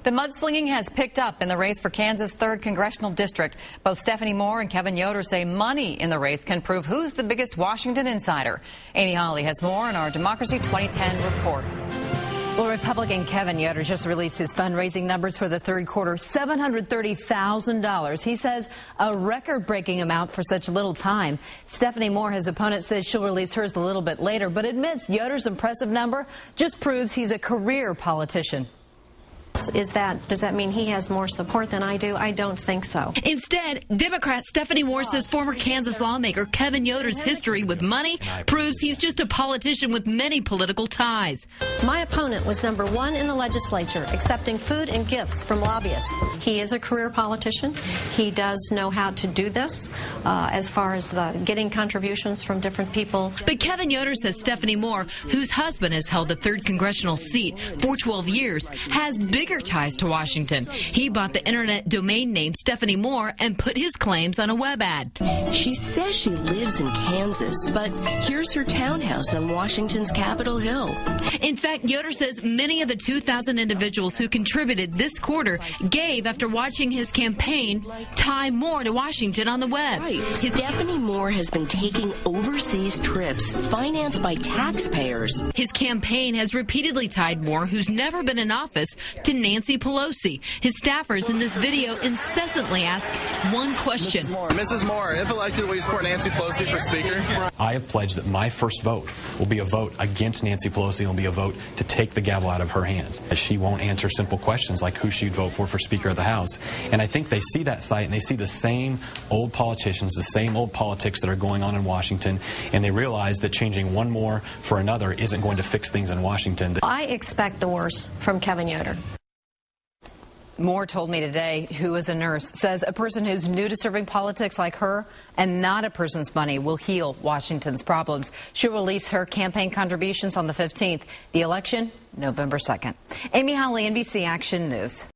The mudslinging has picked up in the race for Kansas' 3rd Congressional District. Both Stephanie Moore and Kevin Yoder say money in the race can prove who's the biggest Washington insider. Amy Holly has more in our Democracy 2010 report. Well, Republican Kevin Yoder just released his fundraising numbers for the third quarter, $730,000. He says a record-breaking amount for such little time. Stephanie Moore, his opponent, says she'll release hers a little bit later, but admits Yoder's impressive number just proves he's a career politician. Does that mean he has more support than I do? I don't think so. Instead, Democrat Stephanie Moore says former Kansas lawmaker Kevin Yoder's history with money proves he's just a politician with many political ties. My opponent was #1 in the legislature, accepting food and gifts from lobbyists. He is a career politician. He does know how to do this as far as getting contributions from different people. But Kevin Yoder says Stephanie Moore, whose husband has held the 3rd congressional seat for 12 years, has bigger ties to Washington. He bought the internet domain name Stephanie Moore and put his claims on a web ad. She says she lives in Kansas, but here's her townhouse on Washington's Capitol Hill. In fact, Yoder says many of the 2,000 individuals who contributed this quarter gave after watching his campaign tie Moore to Washington on the web. Right. Stephanie Moore has been taking overseas trips financed by taxpayers. His campaign has repeatedly tied Moore, who's never been in office, to Nancy Pelosi. His staffers in this video incessantly ask one question. Mrs. Moore, if elected, will you support Nancy Pelosi for Speaker? I have pledged that my first vote will be a vote against Nancy Pelosi and will be a vote to take the gavel out of her hands. She won't answer simple questions like who she'd vote for Speaker of the House. And I think they see that site and they see the same old politicians, the same old politics that are going on in Washington, and they realize that changing one more for another isn't going to fix things in Washington. I expect the worst from Kevin Yoder. Moore told me today, who is a nurse, says a person who's new to serving politics like her and not a person's money will heal Washington's problems. She'll release her campaign contributions on the 15th. The election, November 2nd. Amy Holly, NBC Action News.